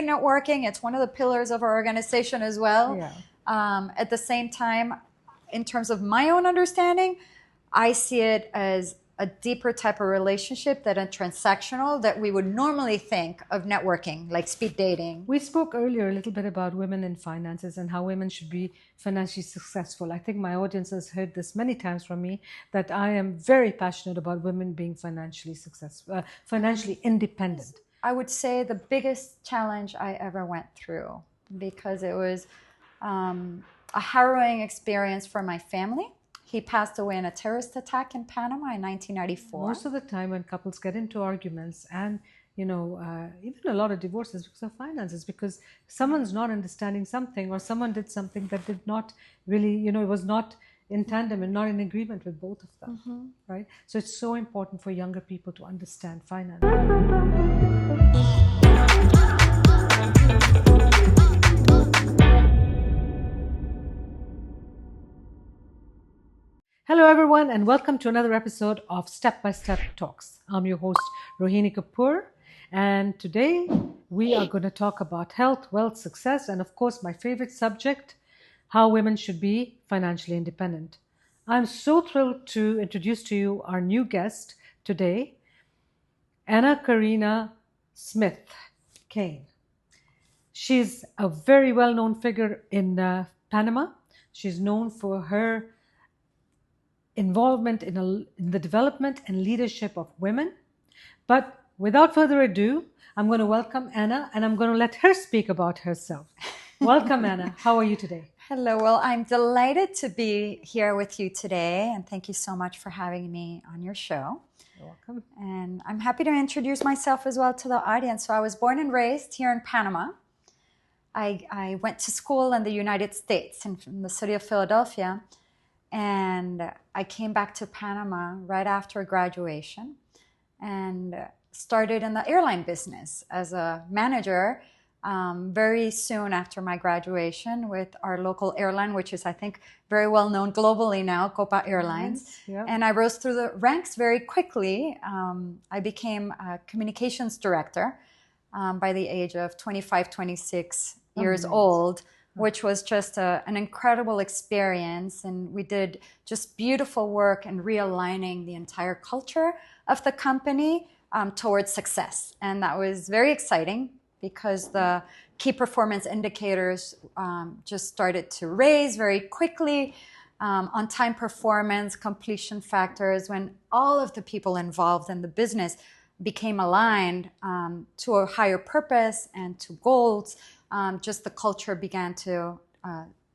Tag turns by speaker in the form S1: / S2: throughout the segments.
S1: Networking, it's one of the pillars of our organization as well.
S2: Yeah.
S1: At the same time, in terms of my own understanding, I see it as a deeper type of relationship than a transactional that we would normally think of networking, like speed dating.
S2: We spoke earlier a little bit about women in finances and how women should be financially successful. I think my audience has heard this many times from me, that I am very passionate about women being financially successful, financially independent.
S1: I would say the biggest challenge I ever went through, because it was a harrowing experience for my family. He passed away in a terrorist attack in Panama in 1994.
S2: Most of the time when couples get into arguments and even a lot of divorces because of finances, because someone's not understanding something, or someone did something that did not really, it was not in tandem and not in agreement with both of them, right? So it's so important for younger people to understand finance. Hello everyone, and welcome to another episode of Step by Step Talks. I'm your host Rohini Kapoor, and today we are going to talk about health, wealth, success, and of course my favorite subject, how women should be financially independent. I'm so thrilled to introduce to you our new guest today, Ana Karina Smith Kane. She's a very well-known figure in Panama. She's known for her involvement in the development and leadership of women. But without further ado, I'm going to welcome Ana, and I'm going to let her speak about herself. Welcome, Ana. How are you today?
S1: Hello. Well, I'm delighted to be here with you today, and thank you so much for having me on your show.
S2: You're welcome.
S1: And I'm happy to introduce myself as well to the audience. So I was born and raised here in Panama. I went to school in the United States, in the city of Philadelphia. And I came back to Panama right after graduation and started in the airline business as a manager very soon after my graduation with our local airline, which is, I think, very well known globally now, Copa Airlines.
S2: Yeah.
S1: And I rose through the ranks very quickly. I became a communications director by the age of 25, 26 years old, which was just an incredible experience. And we did just beautiful work in realigning the entire culture of the company towards success. And that was very exciting because the key performance indicators just started to raise very quickly. On-time performance, completion factors, when all of the people involved in the business became aligned to a higher purpose and to goals, just the culture began to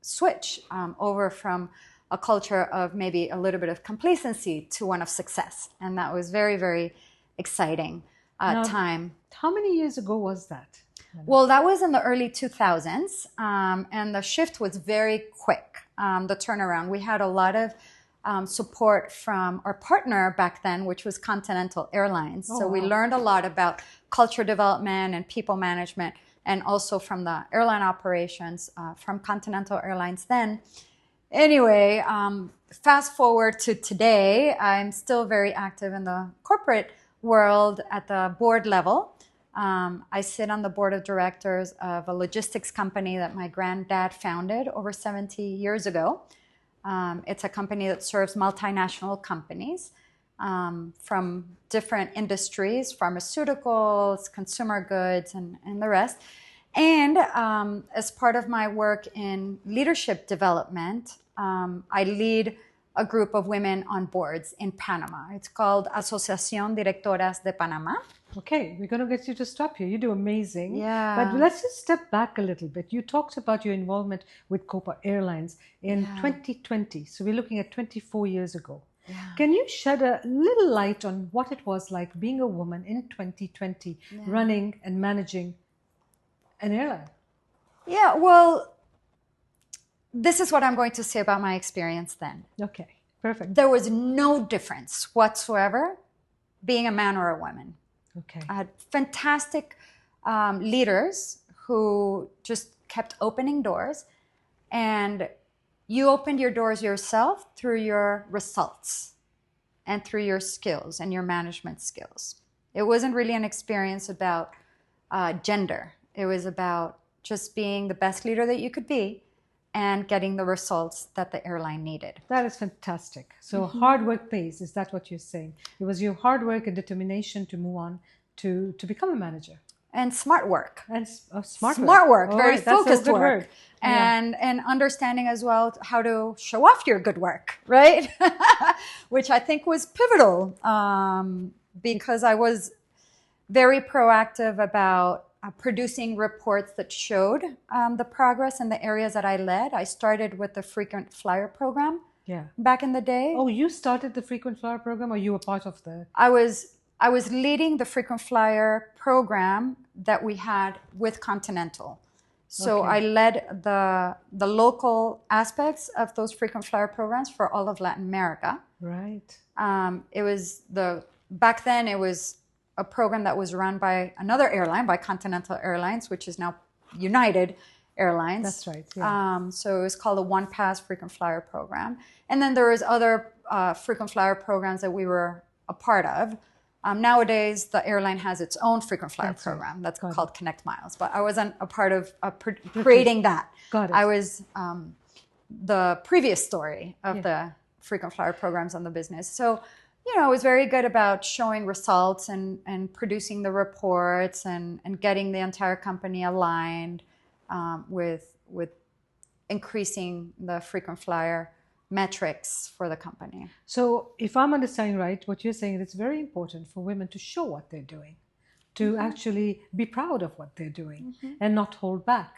S1: switch over from a culture of maybe a little bit of complacency to one of success. And that was very, very exciting time.
S2: How many years ago was that?
S1: Well, that was in the early 2000s, and the shift was very quick, the turnaround. We had a lot of support from our partner back then, which was Continental Airlines. So we learned a lot about culture development and people management, and also from the airline operations from Continental Airlines then. Anyway, fast forward to today, I'm still very active in the corporate world at the board level. I sit on the board of directors of a logistics company that my granddad founded over 70 years ago. It's a company that serves multinational companies from different industries, pharmaceuticals, consumer goods, and the rest. And as part of my work in leadership development, I lead a group of women on boards in Panama. It's called Asociación Directoras de Panama.
S2: Okay, we're going to get you to stop here. You do amazing.
S1: Yeah.
S2: But let's just step back a little bit. You talked about your involvement with Copa Airlines in 2020. So we're looking at 24 years ago.
S1: Yeah.
S2: Can you shed a little light on what it was like being a woman in 2020 running and managing an airline?
S1: Yeah, well, this is what I'm going to say about my experience then.
S2: Okay, perfect.
S1: There was no difference whatsoever being a man or a woman.
S2: Okay.
S1: I had fantastic leaders who just kept opening doors, and you opened your doors yourself through your results and through your skills and your management skills. It wasn't really an experience about gender. It was about just being the best leader that you could be and getting the results that the airline needed.
S2: That is fantastic. So hard work pays. Is that what you're saying? It was your hard work and determination to move on to become a manager.
S1: And smart work.
S2: And
S1: smart work,
S2: All
S1: very
S2: right, that's a
S1: focused
S2: good
S1: work.
S2: word.
S1: And understanding as well how to show off your good work, right? Which I think was pivotal, because I was very proactive about producing reports that showed the progress in the areas that I led. I started with the frequent flyer program back in the day.
S2: Oh, you started the frequent flyer program, or you were part of the...
S1: I was leading the frequent flyer program that we had with Continental. So I led the local aspects of those frequent flyer programs for all of Latin America.
S2: Right.
S1: It was back then it was a program that was run by another airline, by Continental Airlines, which is now United Airlines.
S2: That's right. Yeah.
S1: So it was called the One Pass Frequent Flyer Program. And then there was other frequent flyer programs that we were a part of. Nowadays, the airline has its own frequent flyer program that's called Connect Miles. But I wasn't a part of creating that.
S2: Got it.
S1: I was the previous story of the frequent flyer programs on the business. So, I was very good about showing results and producing the reports and getting the entire company aligned with increasing the frequent flyer metrics for the company.
S2: So if I'm understanding right, what you're saying is it's very important for women to show what they're doing, to actually be proud of what they're doing and not hold back.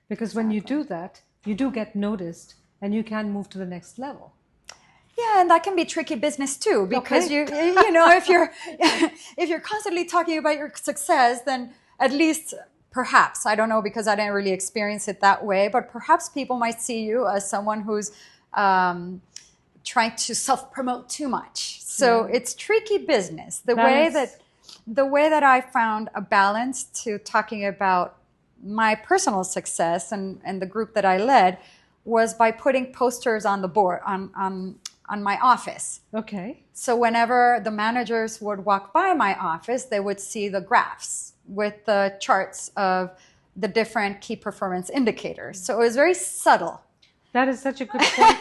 S2: Because when you do that, you do get noticed and you can move to the next level.
S1: Yeah, and that can be tricky business too, because if you're constantly talking about your success, then at least perhaps, I don't know, because I didn't really experience it that way, but perhaps people might see you as someone who's trying to self-promote too much. So it's tricky business. The way that I found a balance to talking about my personal success and the group that I led was by putting posters on the board on my office.
S2: Okay.
S1: So whenever the managers would walk by my office, they would see the graphs with the charts of the different key performance indicators. So it was very subtle.
S2: That is such a good point.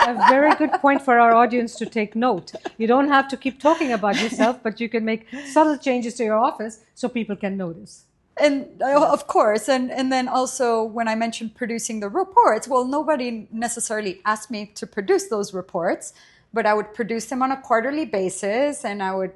S2: A very good point for our audience to take note. You don't have to keep talking about yourself, but you can make subtle changes to your office so people can notice.
S1: And of course, and then also when I mentioned producing the reports, well, nobody necessarily asked me to produce those reports, but I would produce them on a quarterly basis, and I would,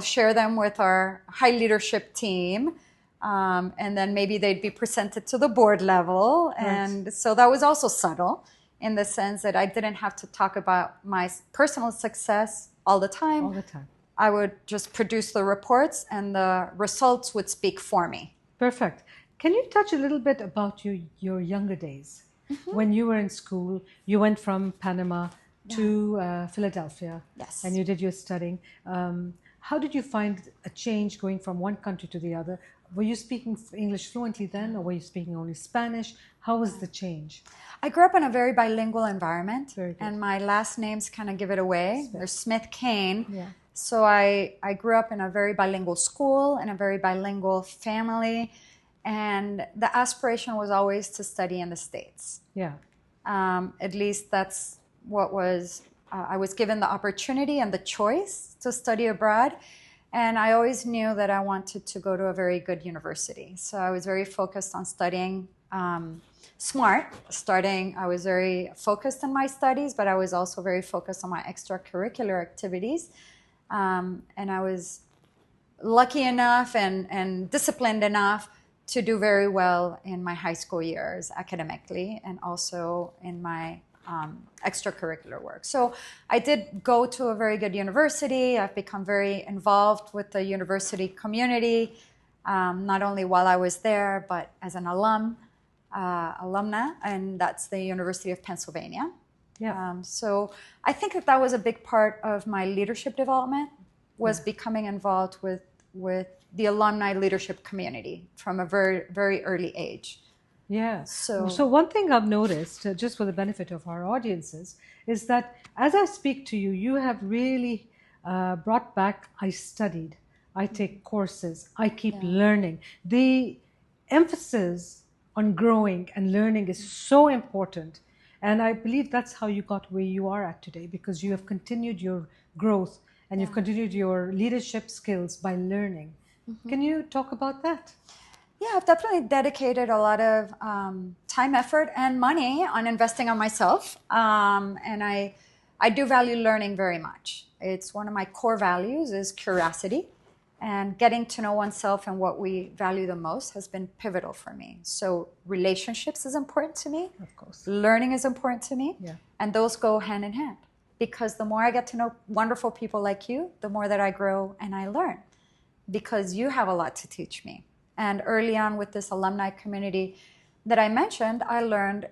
S1: share them with our high leadership team. And then maybe they'd be presented to the board level. And so that was also subtle in the sense that I didn't have to talk about my personal success all the time.
S2: All the time.
S1: I would just produce the reports and the results would speak for me.
S2: Perfect. Can you touch a little bit about your younger days? When you were in school, you went from Panama to Philadelphia.
S1: Yes.
S2: And you did your studying. How did you find a change going from one country to the other? Were you speaking English fluently then, or were you speaking only Spanish? How was the change?
S1: I grew up in a very bilingual environment,
S2: Very good.
S1: and my last names kind of give it away. They're Smith Kane.
S2: Yeah.
S1: So I grew up in a very bilingual school and a very bilingual family, and the aspiration was always to study in the States.
S2: Yeah.
S1: At least that's what was, I was given the opportunity and the choice to study abroad. And I always knew that I wanted to go to a very good university. So I was very focused on studying smart. I was very focused on my studies, but I was also very focused on my extracurricular activities. And I was lucky enough and disciplined enough to do very well in my high school years academically and also in my extracurricular work. So I did go to a very good university. I've become very involved with the university community, not only while I was there, but as an alumna, and that's the University of Pennsylvania.
S2: Yeah.
S1: So I think that was a big part of my leadership development, was becoming involved with the alumni leadership community from a very, very early age.
S2: Yeah.
S1: So
S2: one thing I've noticed, just for the benefit of our audiences, is that as I speak to you, you have really brought back, I studied, I take courses, I keep learning. emphasis on growing and learning is so important. And I believe that's how you got where you are at today, because you have continued your growth and you've continued your leadership skills by learning. Can you talk about that?
S1: Yeah, I've definitely dedicated a lot of time, effort, and money on investing on myself. And I do value learning very much. It's one of my core values is curiosity. And getting to know oneself and what we value the most has been pivotal for me. So relationships is important to me.
S2: Of course.
S1: Learning is important to me.
S2: Yeah.
S1: And those go hand in hand. Because the more I get to know wonderful people like you, the more that I grow and I learn. Because you have a lot to teach me. And early on with this alumni community that I mentioned, I learned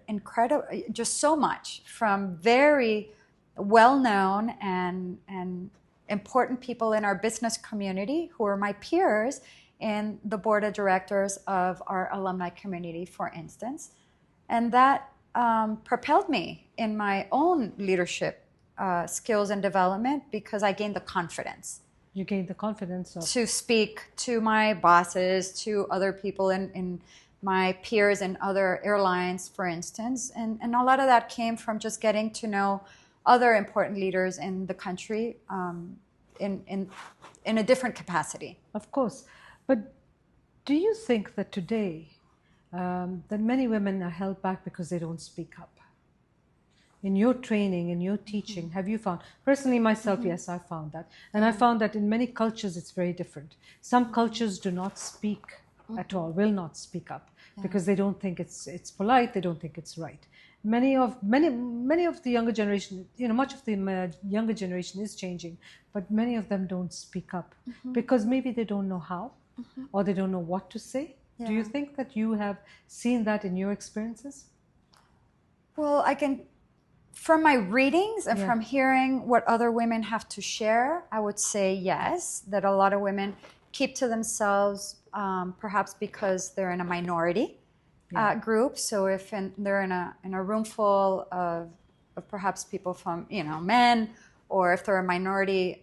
S1: just so much from very well-known and important people in our business community who are my peers in the board of directors of our alumni community, for instance. And that propelled me in my own leadership skills and development because I gained the confidence.
S2: You gained the confidence
S1: to speak to my bosses, to other people in my peers in other airlines, for instance. And a lot of that came from just getting to know other important leaders in the country in a different capacity.
S2: Of course. But do you think that today that many women are held back because they don't speak up? In your training, in your teaching, have you found, personally myself, yes, I found that. And I found that in many cultures it's very different. Some cultures do not speak at all, will not speak up because they don't think it's polite, they don't think it's right. Many of the younger generation, much of the younger generation is changing, but many of them don't speak up because maybe they don't know how or they don't know what to say. Yeah. Do you think that you have seen that in your experiences?
S1: Well, from my readings and from hearing what other women have to share, I would say yes, that a lot of women keep to themselves, perhaps because they're in a minority group. So if they're in a room full of perhaps people from men, or if they're a minority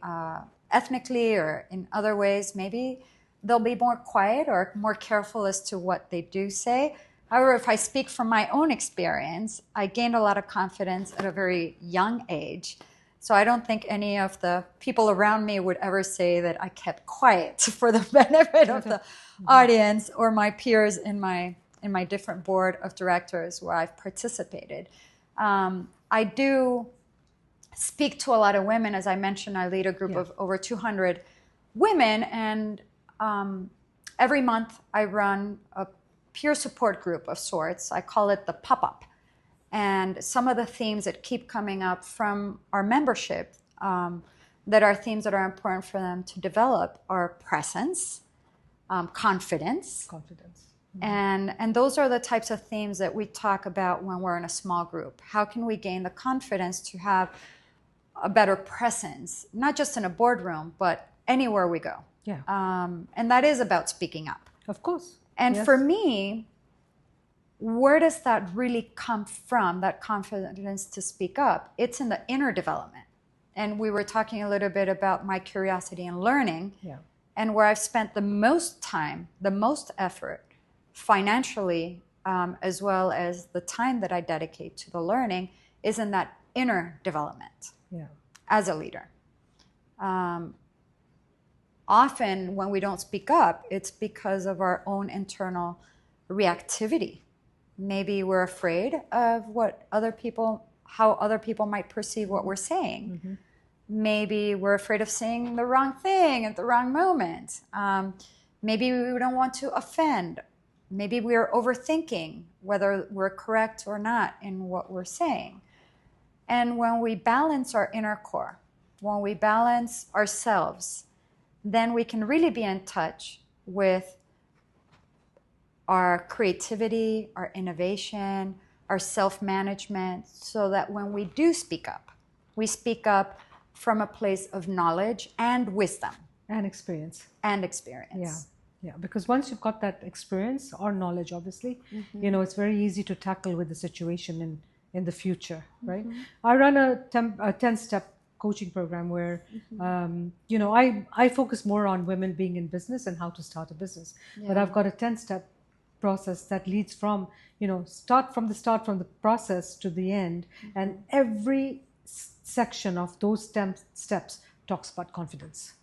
S1: ethnically or in other ways, maybe they'll be more quiet or more careful as to what they do say. However, if I speak from my own experience, I gained a lot of confidence at a very young age. So I don't think any of the people around me would ever say that I kept quiet for the benefit of the audience or my peers in my different board of directors where I've participated. I do speak to a lot of women. As I mentioned, I lead a group of over 200 women, and every month I run a peer support group of sorts. I call it the pop-up. And some of the themes that keep coming up from our membership that are themes that are important for them to develop are presence, confidence. And those are the types of themes that we talk about when we're in a small group. How can we gain the confidence to have a better presence, not just in a boardroom, but anywhere we go?
S2: Yeah.
S1: And that is about speaking up.
S2: Of course.
S1: And for me, where does that really come from, that confidence to speak up? It's in the inner development. And we were talking a little bit about my curiosity and learning. Yeah. And where I've spent the most time, the most effort, financially, as well as the time that I dedicate to the learning, is in that inner development as a leader. Often when we don't speak up, it's because of our own internal reactivity. Maybe we're afraid of how other people might perceive what we're saying. Maybe we're afraid of saying the wrong thing at the wrong moment. Maybe we don't want to offend. Maybe we're overthinking whether we're correct or not in what we're saying. And when we balance our inner core, when we balance ourselves, then we can really be in touch with our creativity, our innovation, our self-management, so that when we do speak up, we speak up from a place of knowledge and wisdom.
S2: And experience.
S1: And experience.
S2: Yeah, because once you've got that experience or knowledge, obviously, it's very easy to tackle with the situation in the future, right? I run a 10-step coaching program where, I focus more on women being in business and how to start a business. But I've got a 10-step process that leads from, start from the process to the end. And every section of those steps talks about confidence,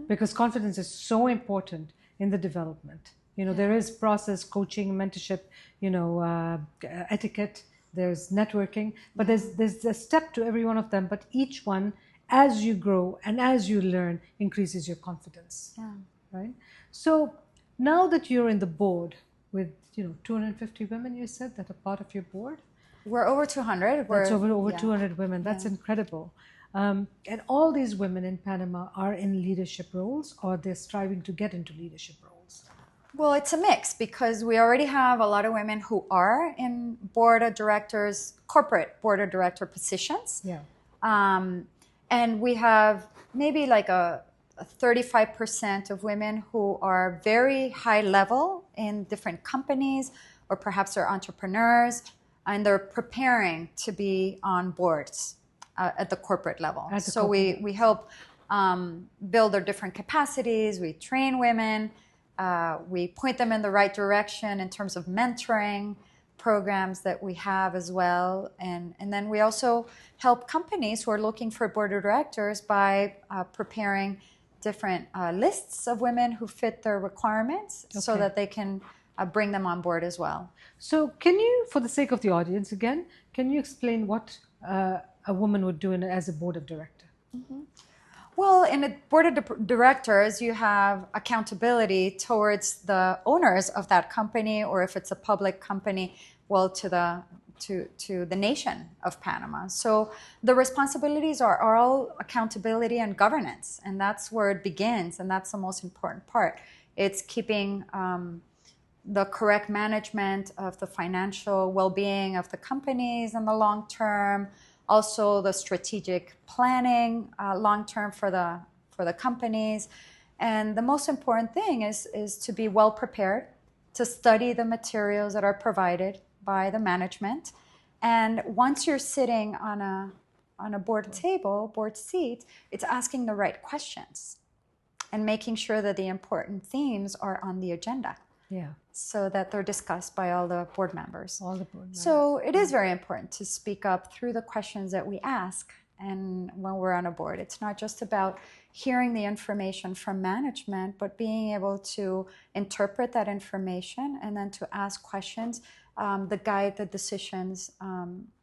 S2: because confidence is so important in the development. There is process, coaching, mentorship, etiquette, there's networking, but there's a step to every one of them. But each one, as you grow and as you learn, increases your confidence.
S1: Yeah.
S2: Right? So now that you're in the board with 250 women, you said, that are part of your board.
S1: We're over 200.
S2: That's over
S1: yeah.
S2: 200 women. That's incredible. And all these women in Panama are in leadership roles, or they're striving to get into leadership roles?
S1: Well, it's a mix, because we already have a lot of women who are in board of directors, corporate board of director positions.
S2: Yeah.
S1: And we have maybe like a 35% of women who are very high level in different companies, or perhaps they're entrepreneurs, and they're preparing to be on boards at the corporate level. So we help build their different capacities. We train women. We point them in the right direction in terms of mentoring programs that we have as well. And then we also help companies who are looking for board of directors by preparing different lists of women who fit their requirements, so that they can bring them on board as well.
S2: So can you, for the sake of the audience again, can you explain what a woman would do as a board of director?
S1: Well, in a board of directors, you have accountability towards the owners of that company, or if it's a public company, well, to the nation of Panama. So the responsibilities are all accountability and governance, and that's where it begins, and that's the most important part. It's keeping the correct management of the financial well-being of the companies in the long term, also the strategic planning long term for the companies. And the most important thing is to be well prepared, to study the materials that are provided by the management. And once you're sitting on a board seat, it's asking the right questions and making sure that the important themes are on the agenda.
S2: Yeah.
S1: So that they're discussed by all the board members.
S2: All the board members.
S1: So it is very important to speak up through the questions that we ask. And when we're on a board, it's not just about hearing the information from management, but being able to interpret that information and then to ask questions that guide the decisions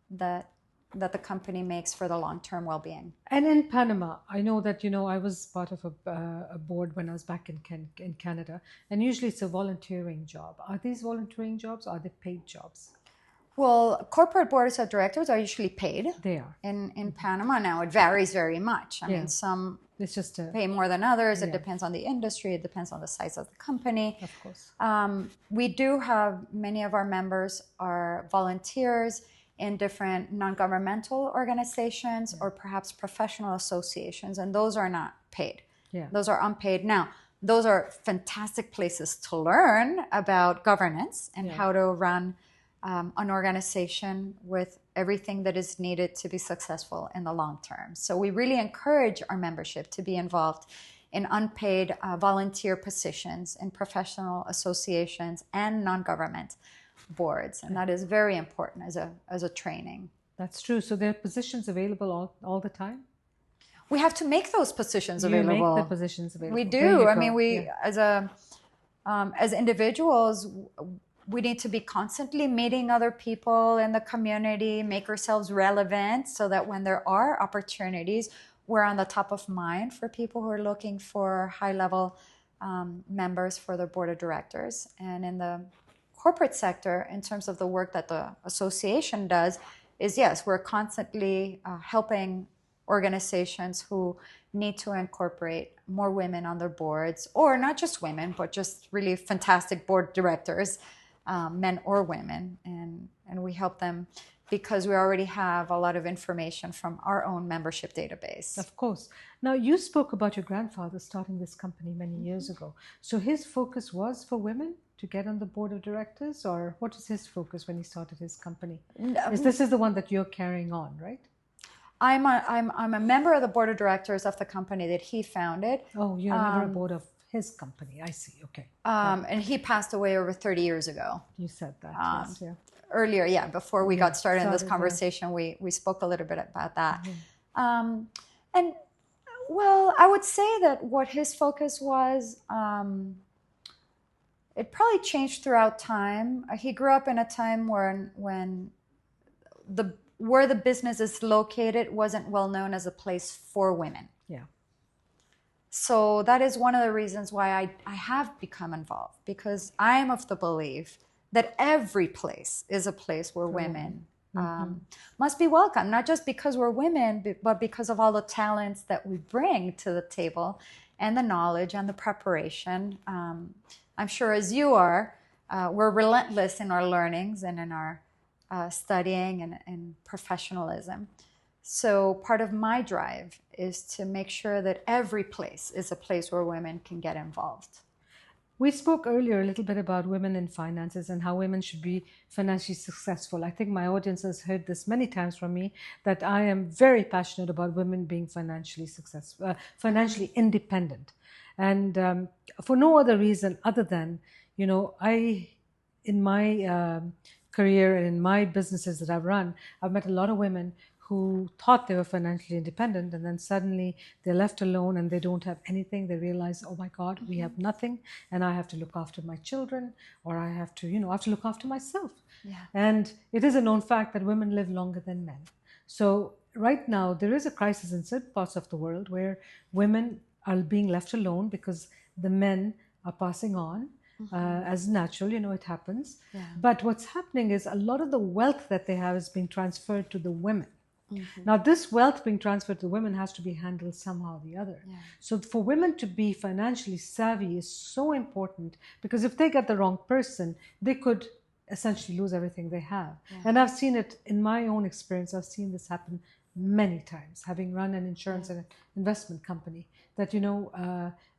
S1: that the company makes for the long-term well-being.
S2: And in Panama, I know that, I was part of a board when I was back in Canada, and usually it's a volunteering job. Are these volunteering jobs, or are they paid jobs?
S1: Well, corporate boards of directors are usually paid.
S2: They are.
S1: In Panama now, it varies very much. I mean, some
S2: it's just
S1: pay more than others. It depends on the industry. It depends on the size of the company.
S2: Of course.
S1: We do have many of our members are volunteers in different non-governmental organizations or perhaps professional associations, and those are not paid.
S2: Yeah.
S1: Those are unpaid. Now, those are fantastic places to learn about governance and how to run an organization with everything that is needed to be successful in the long term. So we really encourage our membership to be involved in unpaid volunteer positions in professional associations and non-government boards, and that is very important as a training.
S2: As true. So there are positions available all the time?
S1: We have to make those positions available.
S2: You make the positions available.
S1: We do. I mean, as individuals, we need to be constantly meeting other people in the community, make ourselves relevant so that when there are opportunities, we're on the top of mind for people who are looking for high-level members for their board of directors. And in the corporate sector, in terms of the work that the association does, is yes, we're constantly helping organizations who need to incorporate more women on their boards, or not just women, but just really fantastic board directors, men or women, and we help them because we already have a lot of information from our own membership database.
S2: Of course. Now, you spoke about your grandfather starting this company many years ago. So his focus was for women to get on the board of directors, or what was his focus when he started his company? This is the one that you're carrying on, right?
S1: I'm a member of the board of directors of the company that he founded.
S2: Oh, you're a member of the board of His company, I see. Okay.
S1: And he passed away over 30 years ago.
S2: You said that, yes, yeah.
S1: Earlier, yeah, before we got started in this
S2: yeah.
S1: conversation, we spoke a little bit about that. And well, I would say that what his focus was, it probably changed throughout time. He grew up in a time when where the business is located wasn't well known as a place for women.
S2: Yeah.
S1: So that is one of the reasons why I have become involved, because I am of the belief that every place is a place where women must be welcome, not just because we're women, but because of all the talents that we bring to the table and the knowledge and the preparation. I'm sure as you are, we're relentless in our learnings and in our studying and professionalism. So part of my drive is to make sure that every place is a place where women can get involved.
S2: We spoke earlier a little bit about women in finances and how women should be financially successful. I think my audience has heard this many times from me, that I am very passionate about women being financially successful, financially independent. And for no other reason other than, in my career and in my businesses that I've run, I've met a lot of women who thought they were financially independent, and then suddenly they're left alone and they don't have anything. They realize, oh my God, we have nothing, and I have to look after my children, or I have to look after myself.
S1: Yeah.
S2: And it is a known fact that women live longer than men. So right now there is a crisis in certain parts of the world where women are being left alone because the men are passing on. As natural, it happens.
S1: Yeah.
S2: But what's happening is a lot of the wealth that they have is being transferred to the women. Now, this wealth being transferred to women has to be handled somehow or the other.
S1: Yeah.
S2: So for women to be financially savvy is so important, because if they get the wrong person, they could essentially lose everything they have.
S1: Yeah.
S2: And I've seen it in my own experience. I've seen this happen many times, having run an insurance and investment company, that,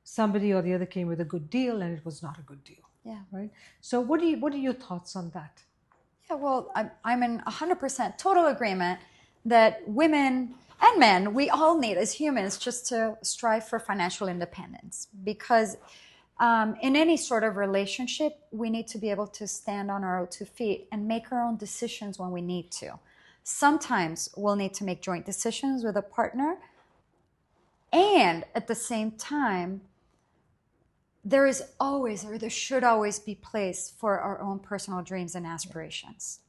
S2: somebody or the other came with a good deal and it was not a good deal.
S1: Yeah.
S2: Right? So what are your thoughts on that?
S1: Yeah, well, I'm in 100% total agreement that women and men, we all need as humans just to strive for financial independence, because in any sort of relationship, we need to be able to stand on our own 2 feet and make our own decisions when we need to. Sometimes we'll need to make joint decisions with a partner, and at the same time, there is always, or there should always be, place for our own personal dreams and aspirations.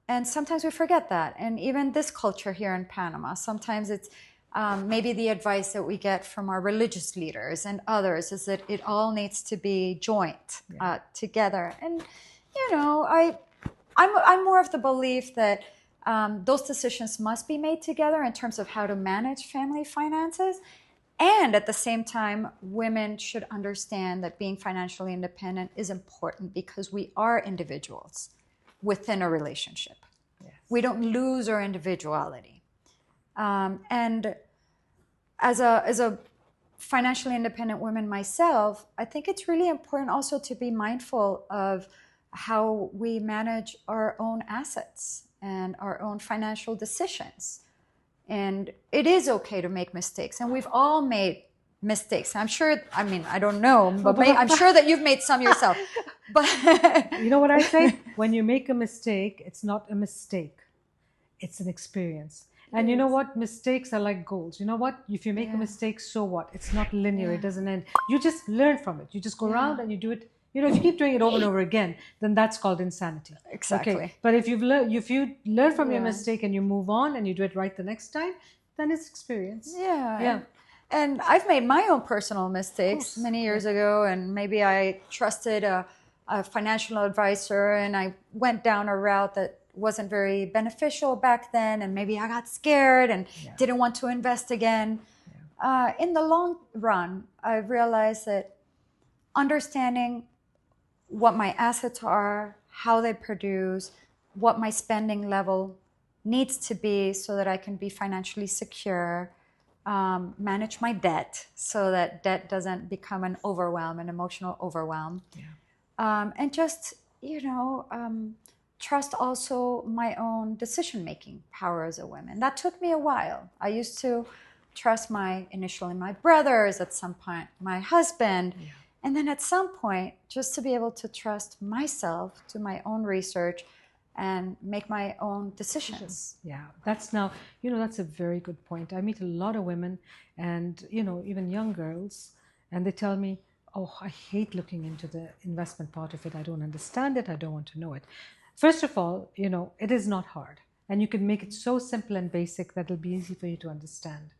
S1: And sometimes we forget that. And even this culture here in Panama, sometimes it's maybe the advice that we get from our religious leaders and others is that it all needs to be joint together. And, I'm more of the belief that those decisions must be made together in terms of how to manage family finances. And at the same time, women should understand that being financially independent is important, because we are individuals within a relationship.
S2: Yes.
S1: We don't lose our individuality. And as a financially independent woman myself, I think it's really important also to be mindful of how we manage our own assets and our own financial decisions. And it is okay to make mistakes, and we've all made mistakes. I'm sure, I don't know, but I'm sure that you've made some yourself. But
S2: you know what I say? When you make a mistake, it's not a mistake. It's an experience. And you know what? Mistakes are like goals. You know what? If you make a mistake, so what? It's not linear. It doesn't end. You just learn from it. You just go around and you do it. If you keep doing it over and over again, then that's called insanity.
S1: Exactly.
S2: Okay. But if you learn from your mistake and you move on and you do it right the next time, then it's experience.
S1: Yeah. And I've made my own personal mistakes many years ago, and maybe I trusted a financial advisor and I went down a route that wasn't very beneficial back then, and maybe I got scared and didn't want to invest again. In the long run, I've realized that understanding what my assets are, how they produce, what my spending level needs to be so that I can be financially secure, manage my debt so that debt doesn't become an emotional overwhelm. And just, trust also my own decision-making power as a woman. That took me a while. I used to trust initially my brothers, at some point my husband,
S2: Yeah.
S1: and then at some point just to be able to trust myself, do my own research, and make my own decisions.
S2: Yeah, that's now, that's a very good point. I meet a lot of women and, even young girls, and they tell me, oh, I hate looking into the investment part of it. I don't understand it. I don't want to know it. First of all, it is not hard. And you can make it so simple and basic that it'll be easy for you to understand.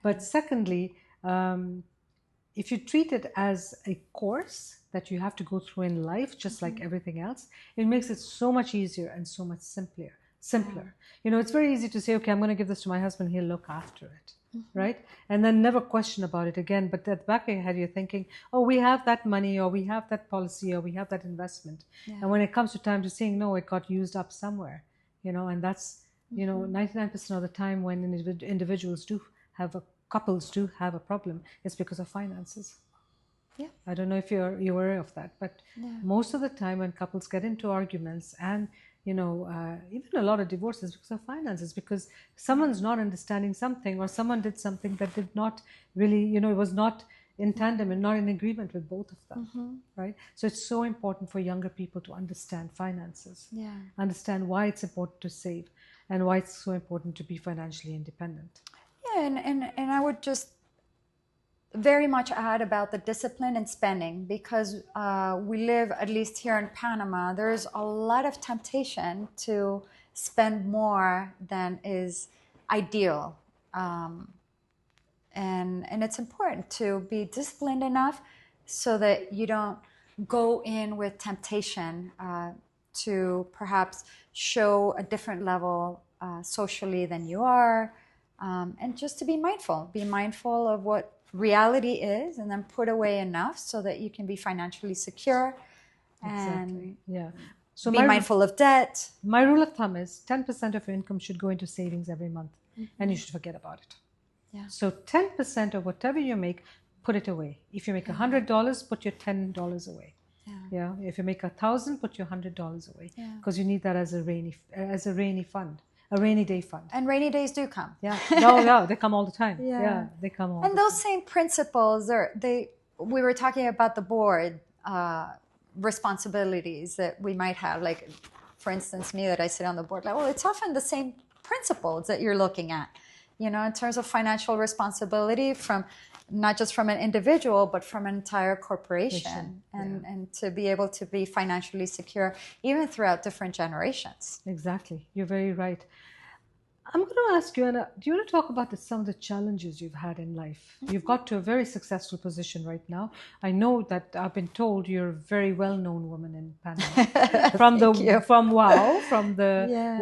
S2: But secondly, if you treat it as a course that you have to go through in life, just like everything else, it makes it so much easier and so much simpler. It's very easy to say, okay, I'm going to give this to my husband, he'll look after it, right? And then never question about it again. But at the back of your head, you're thinking, oh, we have that money, or we have that policy, or we have that investment. And when it comes to time to saying, no, it got used up somewhere, and that's, 99% of the time when individuals do have couples do have a problem, it's because of finances.
S1: Yeah.
S2: I don't know if you're aware of that, but most of the time when couples get into arguments and even a lot of divorces because of finances, because someone's not understanding something, or someone did something that did not really, it was not in tandem and not in agreement with both of them, right? So it's so important for younger people to understand finances, understand why it's important to save, and why it's so important to be financially independent.
S1: Yeah, and I would just very much add about the discipline in spending, because we live, at least here in Panama, there's a lot of temptation to spend more than is ideal. And it's important to be disciplined enough so that you don't go in with temptation to perhaps show a different level socially than you are, and just to be mindful of what reality is, and then put away enough so that you can be financially secure.
S2: Exactly. Yeah. So
S1: be mindful of debt.
S2: My rule of thumb is 10% of your income should go into savings every month, and you should forget about it.
S1: Yeah.
S2: So 10% of whatever you make, put it away. If you make $100, put your $10 away. Yeah. If you make 1,000, put your $100 away, because you need that as a rainy fund. A rainy day fund.
S1: And rainy days do come.
S2: Yeah. No, they come all the time. Yeah, they come all the time.
S1: And those same principles we were talking about the board responsibilities that we might have. Like, for instance, me, that I sit on the board, like, well, it's often the same principles that you're looking at, in terms of financial responsibility, from not just from an individual, but from an entire corporation, and to be able to be financially secure even throughout different generations.
S2: Exactly. You're very right. I'm going to ask you, Anna, do you want to talk about some of the challenges you've had in life? You've got to a very successful position right now. I know that I've been told you're a very well-known woman in Panama. from the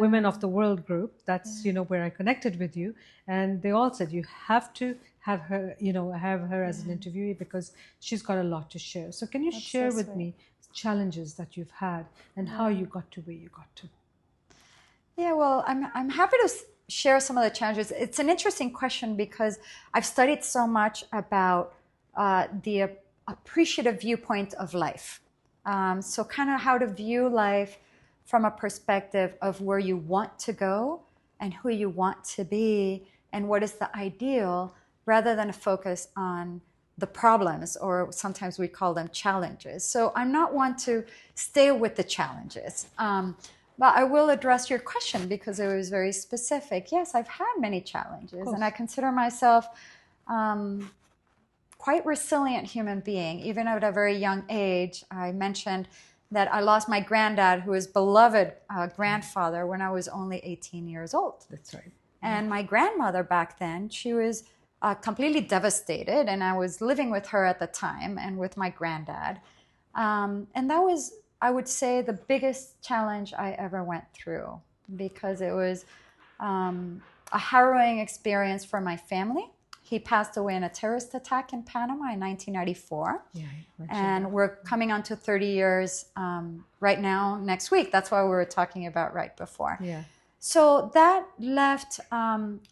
S2: Women of the World group. That's, where I connected with you. And they all said you have to have her, as an interviewee, because she's got a lot to share. So can you share with me challenges that you've had and how you got to where you got to?
S1: Yeah, well, I'm happy to share some of the challenges. It's an interesting question because I've studied so much about the appreciative viewpoint of life. So kind of how to view life from a perspective of where you want to go and who you want to be and what is the ideal, rather than a focus on the problems, or sometimes we call them challenges. So I'm not one to stay with the challenges. But I will address your question because it was very specific. Yes, I've had many challenges, and I consider myself quite resilient human being. Even at a very young age, I mentioned that I lost my granddad, who was beloved grandfather, when I was only 18 years old.
S2: That's right.
S1: And my grandmother back then, she was completely devastated, and I was living with her at the time and with my granddad. And that was, I would say, the biggest challenge I ever went through, because it was a harrowing experience for my family. He passed away in a terrorist attack in Panama in 1994. Yeah, and we're coming on to 30 years right now, next week. That's why we were talking about right before.
S2: Yeah.
S1: So that left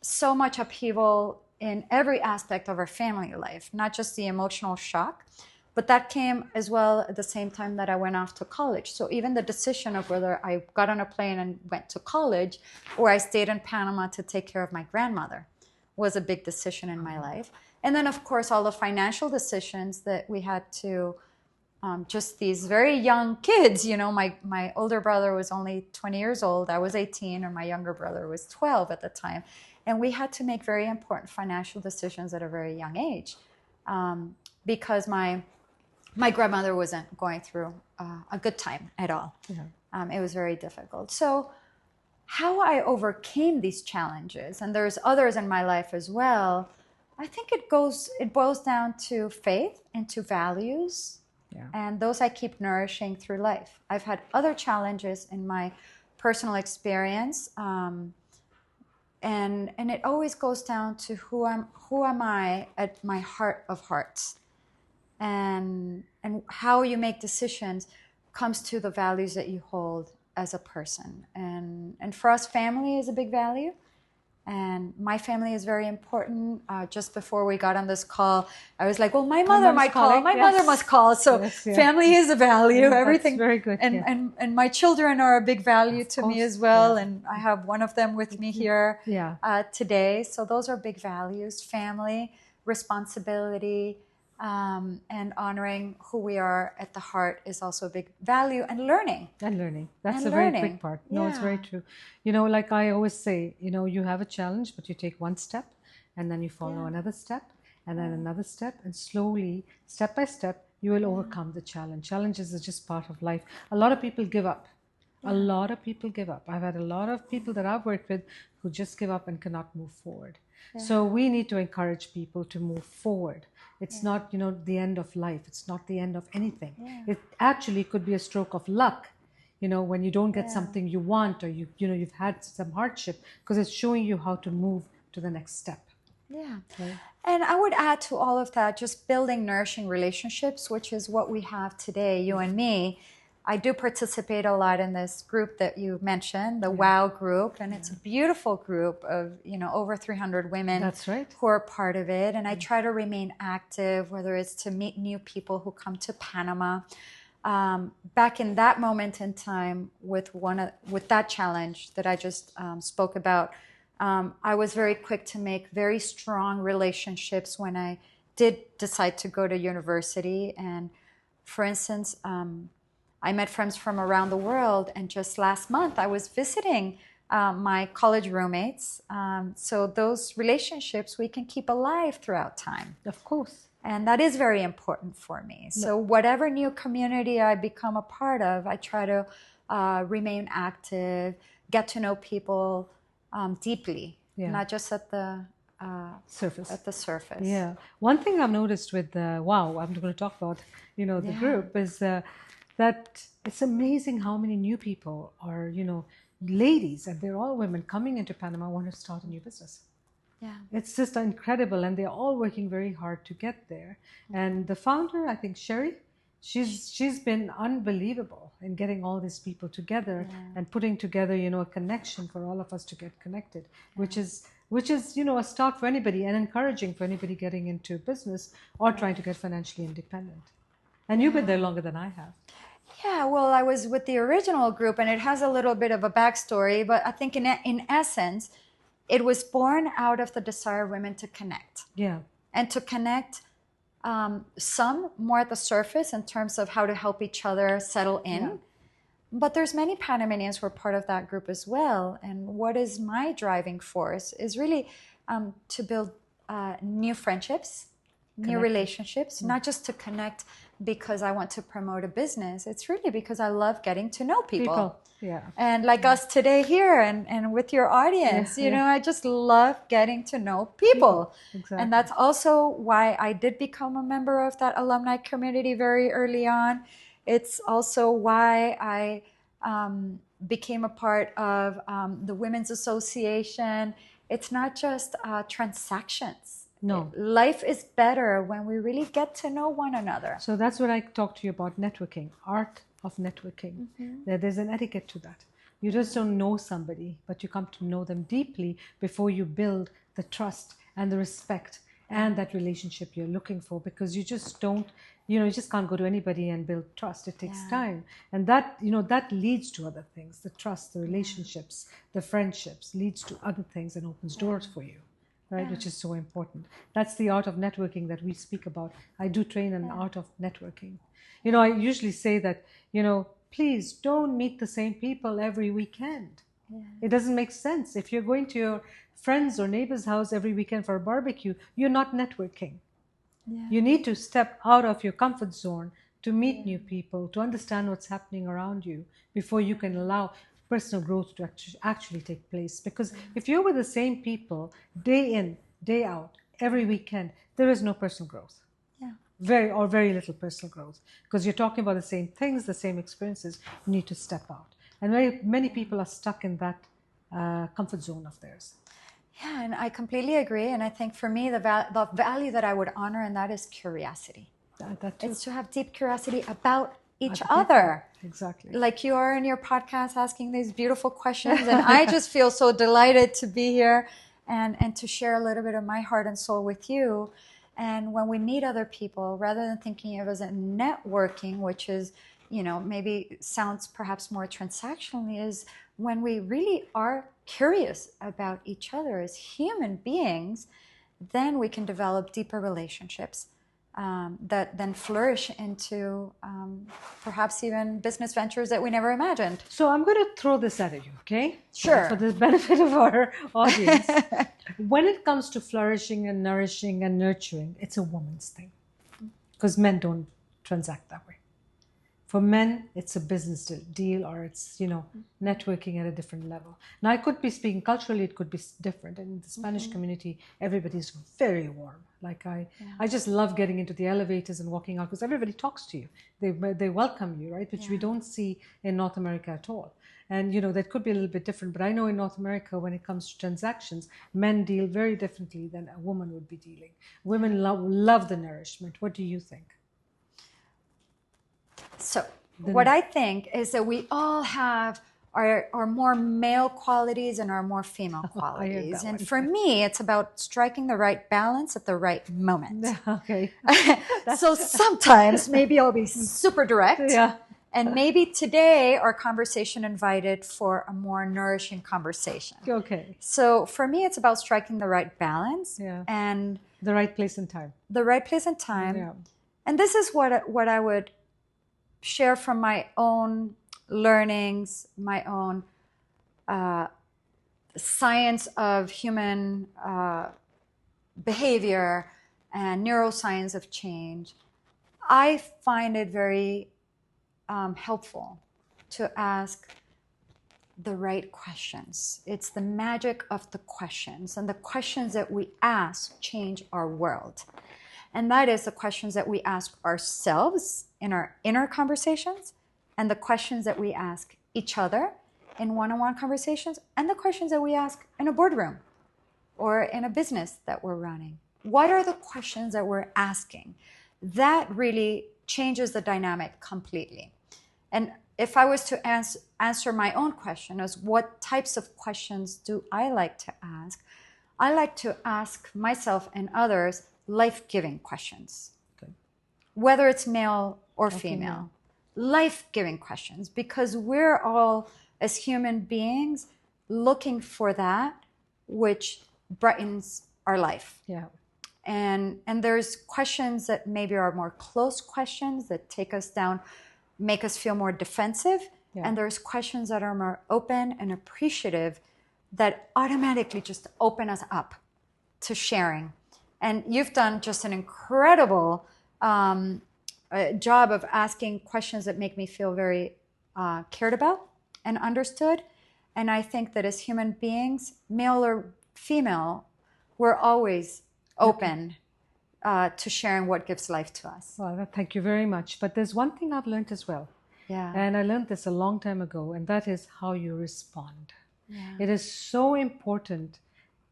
S1: so much upheaval in every aspect of our family life, not just the emotional shock, but that came as well at the same time that I went off to college. So even the decision of whether I got on a plane and went to college, or I stayed in Panama to take care of my grandmother, was a big decision in my life. And then, of course, all the financial decisions that we had to, just these very young kids, my older brother was only 20 years old. I was 18, and my younger brother was 12 at the time. And we had to make very important financial decisions at a very young age, because my grandmother wasn't going through a good time at all.
S2: Yeah.
S1: It was very difficult. So how I overcame these challenges, and there's others in my life as well, I think it boils down to faith and to values.
S2: Yeah.
S1: And those I keep nourishing through life. I've had other challenges in my personal experience, and it always goes down to who am I at my heart of hearts, and how you make decisions comes to the values that you hold as a person. And for us, family is a big value. And my family is very important. Just before we got on this call, I was like, well, my mother might call. My mother must call. So family is a value. Everything.
S2: That's very good.
S1: And my children are a big value to me as well. Yeah. And I have one of them with me here today. So those are big values: family, responsibility, and honoring who we are at the heart is also a big value. And learning.
S2: That's a very big part. No, it's very true. Like I always say, you have a challenge, but you take one step, and then you follow another step, and then another step, and slowly, step by step, you will overcome the challenge. Challenges are just part of life. A lot of people give up. A lot of people give up. I've had a lot of people that I've worked with who just give up and cannot move forward. So we need to encourage people to move forward. It's not, the end of life. It's not the end of anything. It actually could be a stroke of luck, when you don't get something you want, or you've had some hardship, because it's showing you how to move to the next step.
S1: Yeah. Right? And I would add to all of that, just building nourishing relationships, which is what we have today, you and me. I do participate a lot in this group that you mentioned, the WOW group, and it's a beautiful group of, over 300 women.
S2: That's right.
S1: Who are part of it. And I try to remain active, whether it's to meet new people who come to Panama. Back in that moment in time, with that challenge that I just spoke about, I was very quick to make very strong relationships when I did decide to go to university. And for instance, I met friends from around the world, and just last month I was visiting my college roommates. So those relationships we can keep alive throughout time.
S2: Of course.
S1: And that is very important for me. So whatever new community I become a part of, I try to remain active, get to know people deeply, not just at the surface.
S2: Yeah. One thing I've noticed with WOW, I'm going to talk about, the group, is that it's amazing how many new people are, ladies, and they're all women coming into Panama, want to start a new business.
S1: Yeah.
S2: It's just incredible, and they're all working very hard to get there. And the founder, I think Sherry, she's been unbelievable in getting all these people together and putting together, a connection for all of us to get connected, which is a start for anybody, and encouraging for anybody getting into business or trying to get financially independent. And you've been there longer than I have.
S1: Yeah, well, I was with the original group, and it has a little bit of a backstory, but I think in essence, it was born out of the desire of women to connect.
S2: Yeah.
S1: And to connect some more at the surface in terms of how to help each other settle in. Yeah. But there's many Panamanians who are part of that group as well. And what is my driving force is really to build new friendships, new relationships, not just to connect because I want to promote a business. It's really because I love getting to know people.
S2: Yeah.
S1: And like us today here and with your audience, I just love getting to know people.
S2: Exactly.
S1: And that's also why I did become a member of that alumni community very early on. It's also why I became a part of the Women's Association. It's not just transactions.
S2: No.
S1: Life is better when we really get to know one another.
S2: So that's what I talked to you about, networking, art of networking. Mm-hmm. There's an etiquette to that. You just don't know somebody, but you come to know them deeply before you build the trust and the respect and that relationship you're looking for, because you just don't, you just can't go to anybody and build trust. It takes time. And that, that leads to other things. The trust, the relationships, the friendships leads to other things and opens doors for you. right?
S1: Yeah.
S2: Which is so important. That's the art of networking that we speak about. I do train in the art of networking. I usually say that, please don't meet the same people every weekend.
S1: Yeah.
S2: It doesn't make sense. If you're going to your friend's or neighbor's house every weekend for a barbecue, you're not networking.
S1: Yeah.
S2: You need to step out of your comfort zone to meet new people, to understand what's happening around you before you can allow personal growth to actually take place. Because if you're with the same people day in, day out, every weekend, there is no personal growth.
S1: Yeah.
S2: Very little personal growth, because you're talking about the same things, the same experiences. You need to step out, and very many people are stuck in that comfort zone of theirs.
S1: Yeah, and I completely agree. And I think for me, the value that I would honor in that is curiosity.
S2: That too.
S1: It's to have deep curiosity about each
S2: Other people.
S1: other.
S2: Exactly.
S1: Like you are in your podcast asking these beautiful questions. And I just feel so delighted to be here and to share a little bit of my heart and soul with you. And when we meet other people, rather than thinking of it as a networking, which is, maybe sounds perhaps more transactionally, is when we really are curious about each other as human beings, then we can develop deeper relationships that then flourish into perhaps even business ventures that we never imagined.
S2: So I'm going to throw this at you, okay?
S1: Sure.
S2: For the benefit of our audience. When it comes to flourishing and nourishing and nurturing, it's a woman's thing, because men don't transact that way. For men, it's a business deal, or it's, networking at a different level. Now, I could be speaking culturally, it could be different. In the Spanish community, everybody's very warm. Like I just love getting into the elevators and walking out, because everybody talks to you. They welcome you, right? Which we don't see in North America at all. And, that could be a little bit different. But I know in North America, when it comes to transactions, men deal very differently than a woman would be dealing. Women love the nourishment. What do you think?
S1: So what I think is that we all have our more male qualities and our more female qualities. And for me, it's about striking the right balance at the right moment.
S2: Okay.
S1: So sometimes maybe I'll be super direct.
S2: Yeah.
S1: And maybe today our conversation invited for a more nourishing conversation.
S2: Okay.
S1: So for me, it's about striking the right balance and
S2: the right place and time.
S1: The right place and time.
S2: Yeah.
S1: And this is what I would share from my own learnings, my own science of human behavior and neuroscience of change. I find it very helpful to ask the right questions. It's the magic of the questions, and the questions that we ask change our world. And that is the questions that we ask ourselves in our inner conversations, and the questions that we ask each other in one-on-one conversations, and the questions that we ask in a boardroom or in a business that we're running. What are the questions that we're asking? That really changes the dynamic completely. And if I was to answer my own question as what types of questions do I like to ask, I like to ask myself and others life-giving questions.
S2: Okay.
S1: Whether it's male or female. Life-giving questions, because we're all, as human beings, looking for that which brightens our life.
S2: Yeah.
S1: And there's questions that maybe are more close questions that take us down, make us feel more defensive. Yeah. And there's questions that are more open and appreciative that automatically just open us up to sharing. And you've done just an incredible job of asking questions that make me feel very cared about and understood. And I think that as human beings, male or female, we're always open to sharing what gives life to us.
S2: Well, thank you very much. But there's one thing I've learned as well.
S1: Yeah.
S2: And I learned this a long time ago, and that is how you respond.
S1: Yeah.
S2: It is so important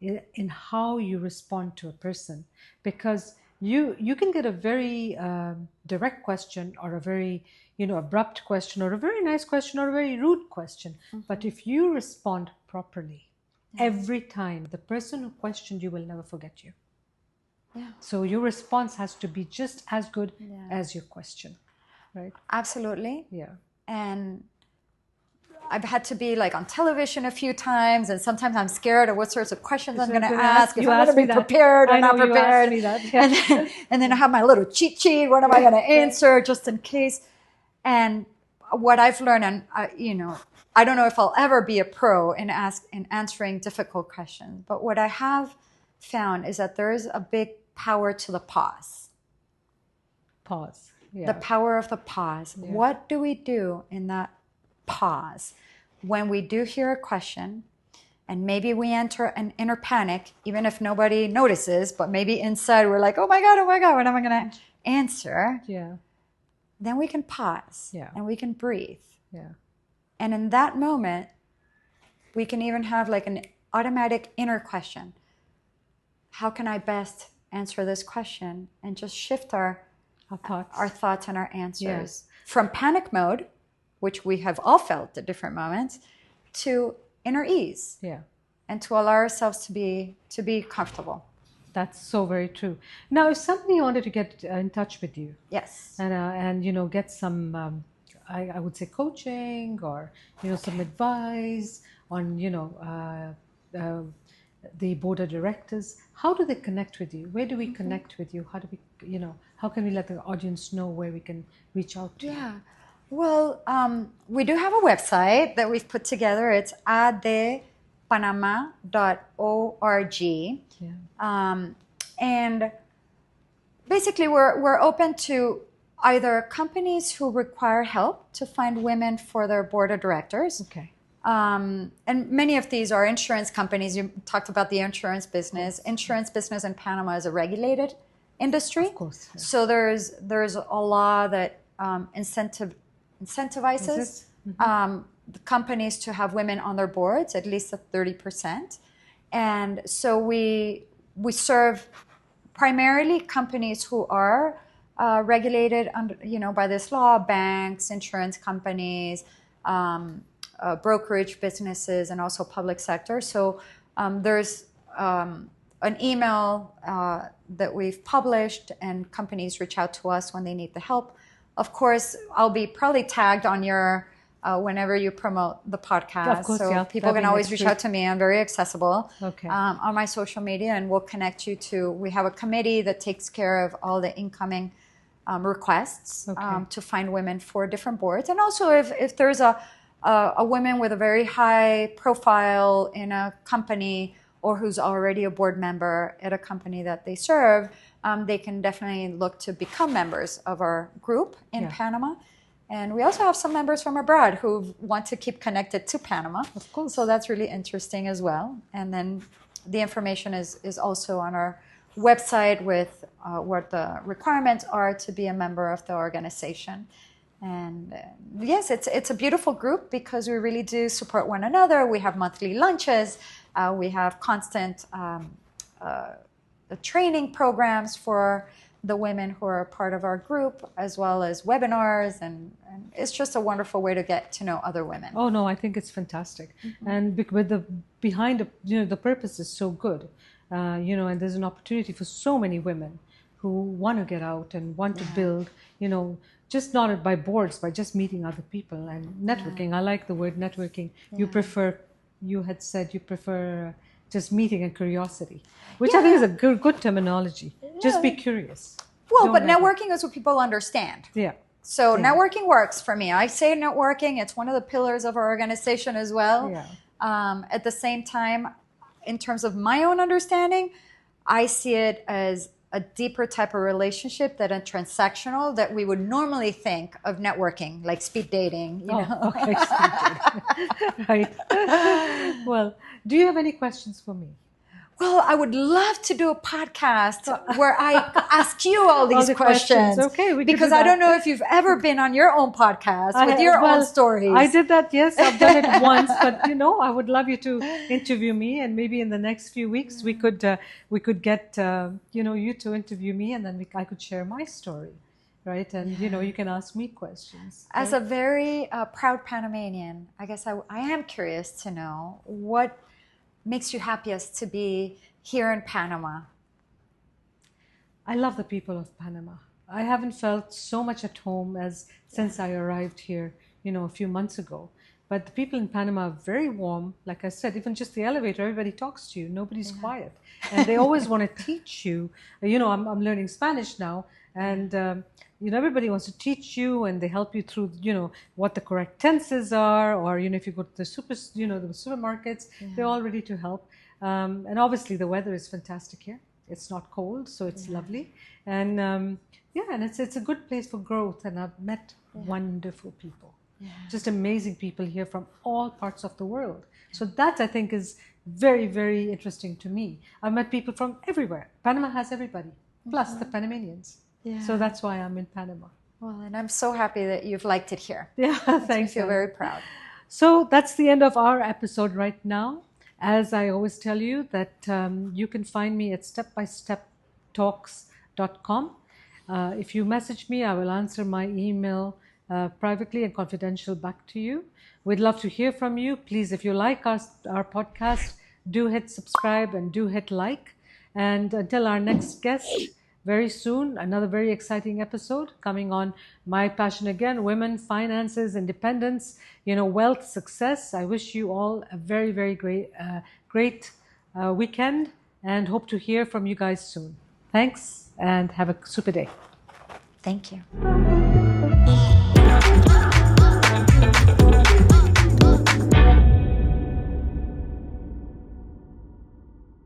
S2: in how you respond to a person, because you can get a very direct question, or a very abrupt question, or a very nice question, or a very rude question. Mm-hmm. But if you respond properly, every time, the person who questioned you will never forget you.
S1: Yeah.
S2: So your response has to be just as good as your question, right?
S1: Absolutely.
S2: Yeah.
S1: And I've had to be like on television a few times, and sometimes I'm scared of what sorts of questions I'm going to
S2: gonna
S1: ask, if
S2: you
S1: I'm going to
S2: asked me
S1: be
S2: that.
S1: prepared or
S2: I know
S1: not
S2: you asked
S1: prepared.
S2: me that. Yeah.
S1: And then I have my little cheat sheet. What am I going to answer just in case? And what I've learned, and I don't know if I'll ever be a pro in answering difficult questions, but what I have found is that there is a big power to the pause.
S2: Pause. Yeah.
S1: The power of the pause.
S2: Yeah.
S1: What do we do in that pause when we do hear a question and maybe we enter an inner panic, even if nobody notices, but maybe inside we're like, oh my God, what am I going to answer?
S2: Yeah.
S1: Then we can pause.
S2: Yeah.
S1: And we can breathe.
S2: Yeah.
S1: And in that moment, we can even have like an automatic inner question. How can I best answer this question? And just shift our thoughts and our answers from panic mode, which we have all felt at different moments, to inner ease.
S2: Yeah.
S1: And to allow ourselves to be comfortable.
S2: That's so very true. Now, if somebody wanted to get in touch with you,
S1: yes,
S2: and get some, I would say coaching or some advice on the board of directors, how do they connect with you? Where do we connect with you? How do we how can we let the audience know where we can reach out to?
S1: Yeah, well, we do have a website that we've put together. It's adpanama.org.
S2: Yeah.
S1: And basically we're open to either companies who require help to find women for their board of directors.
S2: Okay.
S1: And many of these are insurance companies. You talked about the insurance business. Insurance business in Panama is a regulated industry.
S2: Of course. Yeah.
S1: So there's a law that incentivizes the companies to have women on their boards, at least at 30%. And so we serve primarily companies who are regulated under, by this law, banks, insurance companies, brokerage businesses, and also public sector. So there's an email that we've published, and companies reach out to us when they need the help. Of course, I'll be probably tagged on your whenever you promote the podcast.
S2: Of course,
S1: so
S2: yeah.
S1: people can always reach out to me. I'm very accessible on my social media, and we'll connect you to. We have a committee that takes care of all the incoming requests to find women for different boards, and also if there's a woman with a very high profile in a company or who's already a board member at a company that they serve, they can definitely look to become members of our group in Panama. And we also have some members from abroad who want to keep connected to Panama.
S2: Of course.
S1: So that's really interesting as well. And then the information is also on our website with what the requirements are to be a member of the organization. And yes, it's a beautiful group because we really do support one another. We have monthly lunches. We have constant training programs for the women who are part of our group, as well as webinars, and it's just a wonderful way to get to know other women.
S2: Oh no, I think it's fantastic, and with the behind the purpose is so good, and there's an opportunity for so many women who want to get out and want to build, just not by boards, by just meeting other people and networking. I like the word networking. You had said you prefer just meeting and curiosity, which I think is a good terminology. Just be curious.
S1: Well, but networking is what people understand.
S2: Yeah.
S1: So networking works for me. I say networking. It's one of the pillars of our organization as well.
S2: Yeah.
S1: At the same time, in terms of my own understanding, I see it as a deeper type of relationship than a transactional that we would normally think of networking, like speed dating. You know?
S2: Okay. Right. Well, do you have any questions for me?
S1: Well, I would love to do a podcast where I ask you all these questions.
S2: Okay, we
S1: because I don't know if you've ever been on your own podcast with your own stories.
S2: I did that, yes. I've done it once, but I would love you to interview me, and maybe in the next few weeks we could get you to interview me, and then I could share my story, right? And you can ask me questions.
S1: As a very proud Panamanian, I guess I am curious to know what makes you happiest to be here in Panama?
S2: I love the people of Panama. I haven't felt so much at home since I arrived here, a few months ago. But the people in Panama are very warm. Like I said, even just the elevator, everybody talks to you. Nobody's quiet. And they always want to teach you. You know, I'm learning Spanish now. And, you know, everybody wants to teach you, and they help you through, you know, what the correct tenses are. Or, you know, if you go to the the supermarkets, they're all ready to help. And obviously the weather is fantastic here. It's not cold, so it's lovely. And and it's a good place for growth. And I've met wonderful people. Just amazing people here from all parts of the world. So that, I think, is very, very interesting to me. I've met people from everywhere. Panama has everybody, plus the Panamanians. So that's why I'm in Panama.
S1: Well, and I'm so happy that you've liked it here.
S2: Yeah, thanks.
S1: I feel very proud.
S2: So that's the end of our episode right now. As I always tell you, that you can find me at stepbysteptalks.com. If you message me, I will answer my email privately and confidential back to you. We'd love to hear from you. Please, if you like our podcast, do hit subscribe and do hit like. And until our next guest, very soon, another very exciting episode coming on My Passion Again, Women, Finances, Independence, you know, Wealth, Success. I wish you all a very, very great weekend, and hope to hear from you guys soon. Thanks, and have a super day.
S1: Thank you.